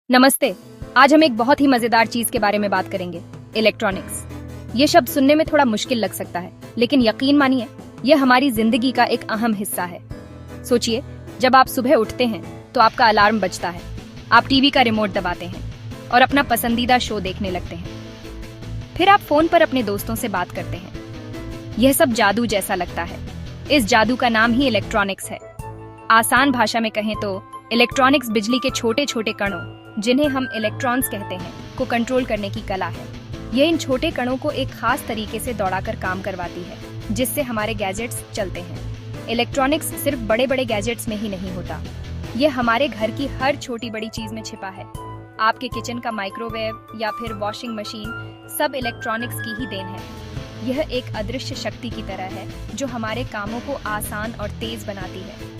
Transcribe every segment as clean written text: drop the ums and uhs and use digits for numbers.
नमस्ते। आज हम एक बहुत ही मजेदार चीज के बारे में बात करेंगे, इलेक्ट्रॉनिक्स। ये शब्द सुनने में थोड़ा मुश्किल लग सकता है, लेकिन यकीन मानिए यह हमारी जिंदगी का एक अहम हिस्सा है। सोचिए, जब आप सुबह उठते हैं तो आपका अलार्म बजता है, आप टीवी का रिमोट दबाते हैं और अपना पसंदीदा शो देखने लगते हैं। फिर आप फोन पर अपने दोस्तों से बात करते हैं। यह सब जादू जैसा लगता है। इस जादू का नाम ही इलेक्ट्रॉनिक्स है। आसान भाषा में कहें तो इलेक्ट्रॉनिक्स बिजली के छोटे छोटे कणों, जिन्हें हम इलेक्ट्रॉन्स कहते हैं, को कंट्रोल करने की कला है। ये इन छोटे कणों को एक खास तरीके से दौड़ाकर काम करवाती है, जिससे हमारे गैजेट्स चलते हैं। इलेक्ट्रॉनिक्स सिर्फ बड़े बड़े गैजेट्स में ही नहीं होता, ये हमारे घर की हर छोटी बड़ी चीज में छिपा है। आपके किचन का माइक्रोवेव या फिर वॉशिंग मशीन, सब इलेक्ट्रॉनिक्स की ही देन है। यह एक अदृश्य शक्ति की तरह है जो हमारे कामों को आसान और तेज बनाती है।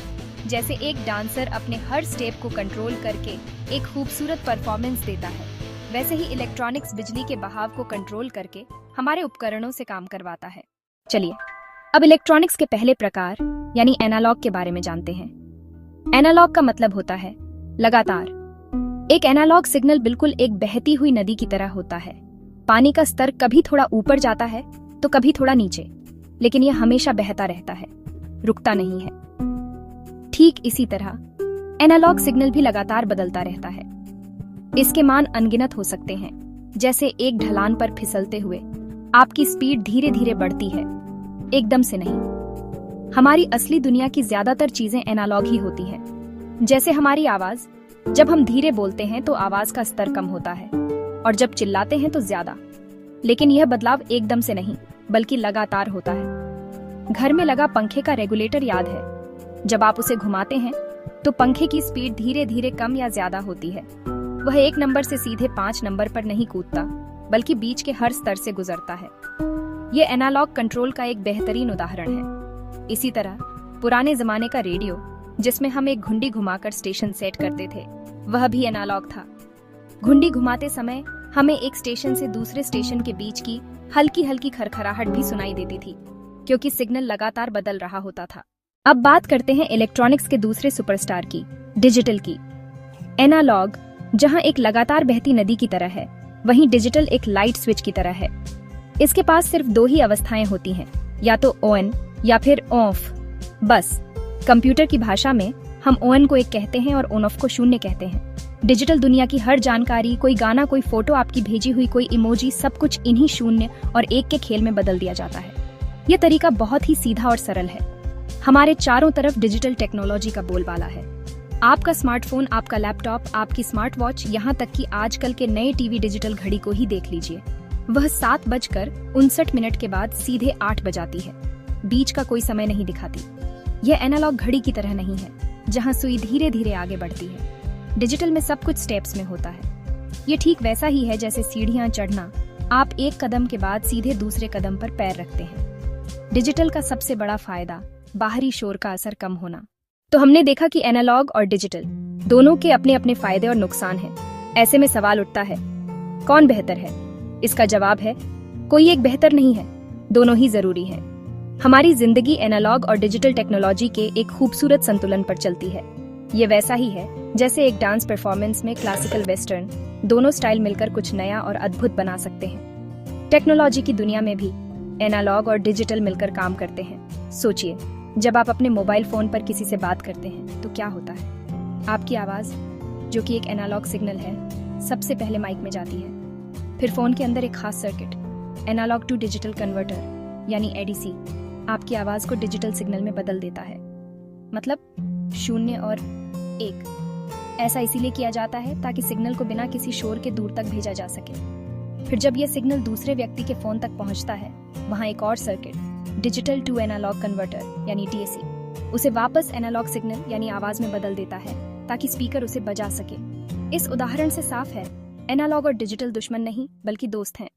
जैसे एक डांसर अपने हर स्टेप को कंट्रोल करके एक खूबसूरत परफॉर्मेंस देता है, वैसे ही इलेक्ट्रॉनिक्स बिजली के बहाव को कंट्रोल करके हमारे उपकरणों से काम करवाता है। चलिए अब इलेक्ट्रॉनिक्स के पहले प्रकार यानी एनालॉग के बारे में जानते हैं। एनालॉग का मतलब होता है लगातार। एक एनालॉग सिग्नल बिल्कुल एक बहती हुई नदी की तरह होता है। पानी का स्तर कभी थोड़ा ऊपर जाता है तो कभी थोड़ा नीचे, लेकिन यह हमेशा बहता रहता है, रुकता नहीं है। ठीक इसी तरह एनालॉग सिग्नल भी लगातार बदलता रहता है। इसके मान अनगिनत हो सकते हैं। जैसे एक ढलान पर फिसलते हुए आपकी स्पीड धीरे धीरे बढ़ती है, एकदम से नहीं। हमारी असली दुनिया की ज्यादातर चीजें एनालॉग ही होती हैं। जैसे हमारी आवाज, जब हम धीरे बोलते हैं तो आवाज का स्तर कम होता है और जब चिल्लाते हैं तो ज्यादा। लेकिन यह बदलाव एकदम से नहीं, बल्कि लगातार होता है। घर में लगा पंखे का रेगुलेटर याद है, जब आप उसे घुमाते हैं तो पंखे की स्पीड धीरे धीरे कम या ज्यादा होती है। वह 1 नंबर से सीधे 5 नंबर पर नहीं कूदता, बल्कि बीच के हर स्तर से गुजरता है। ये एनालॉग कंट्रोल का एक बेहतरीन उदाहरण है। इसी तरह पुराने जमाने का रेडियो, जिसमें हम एक घुंडी घुमाकर स्टेशन सेट करते थे, वह भी एनालॉग था। घुंडी घुमाते समय हमें एक स्टेशन से दूसरे स्टेशन के बीच की हल्की हल्की खरखराहट भी सुनाई देती थी, क्योंकि सिग्नल लगातार बदल रहा होता था। अब बात करते हैं इलेक्ट्रॉनिक्स के दूसरे सुपरस्टार की, डिजिटल की। एनालॉग जहां एक लगातार बहती नदी की तरह है, वहीं डिजिटल एक लाइट स्विच की तरह है। इसके पास सिर्फ 2 ही अवस्थाएं होती हैं, या तो ऑन या फिर ऑफ, बस। कंप्यूटर की भाषा में हम ऑन को 1 कहते हैं और ऑन ऑफ को 0 कहते हैं। डिजिटल दुनिया की हर जानकारी, कोई गाना, कोई फोटो, आपकी भेजी हुई कोई इमोजी, सब कुछ इन्हीं 0 और 1 के खेल में बदल दिया जाता है। यह तरीका बहुत ही सीधा और सरल है। हमारे चारों तरफ डिजिटल टेक्नोलॉजी का बोलबाला है। आपका स्मार्टफोन, आपका लैपटॉप, आपकी स्मार्ट वॉच, यहाँ तक कि आजकल के नए टीवी डिजिटल घड़ी को ही देख लीजिए। वह 7:59 के बाद सीधे 8 बजाती है, बीच का कोई समय नहीं दिखाती। यह एनालॉग घड़ी की तरह नहीं है, जहाँ सुई धीरे धीरे आगे बढ़ती है। डिजिटल में सब कुछ स्टेप्स में होता है। ये ठीक वैसा ही है जैसे सीढ़ियाँ चढ़ना। आप एक कदम के बाद सीधे दूसरे कदम पर पैर रखते हैं। डिजिटल का सबसे बड़ा फायदा बाहरी शोर का असर कम होना। तो हमने देखा कि एनालॉग और डिजिटल दोनों के अपने अपने फायदे और नुकसान हैं। ऐसे में सवाल उठता है, कौन बेहतर है? इसका जवाब है, कोई एक बेहतर नहीं है, दोनों ही जरूरी है। हमारी जिंदगी एनालॉग और डिजिटल टेक्नोलॉजी के एक खूबसूरत संतुलन पर चलती है। ये वैसा ही है जैसे एक डांस परफॉर्मेंस में क्लासिकल वेस्टर्न, दोनों स्टाइल मिलकर कुछ नया और अद्भुत बना सकते हैं। टेक्नोलॉजी की दुनिया में भी एनालॉग और डिजिटल मिलकर काम करते हैं। सोचिए, जब आप अपने मोबाइल फोन पर किसी से बात करते हैं तो क्या होता है? आपकी आवाज, जो कि एक एनालॉग सिग्नल है, सबसे पहले माइक में जाती है। फिर फोन के अंदर एक खास circuit, analogue to digital converter यानी एडीसी, आपकी आवाज को डिजिटल सिग्नल में बदल देता है। मतलब 0 और 1। ऐसा इसीलिए किया जाता है ताकि सिग्नल को बिना किसी शोर के दूर तक भेजा जा सके। फिर जब यह सिग्नल दूसरे व्यक्ति के फोन तक पहुंचता है, वहां एक और circuit, digital to analogue converter यानी डीएसी, उसे वापस एनालॉग सिग्नल यानी आवाज में बदल देता है ताकि स्पीकर उसे बजा सके। इस उदाहरण से साफ है, एनालॉग और डिजिटल दुश्मन नहीं बल्कि दोस्त हैं।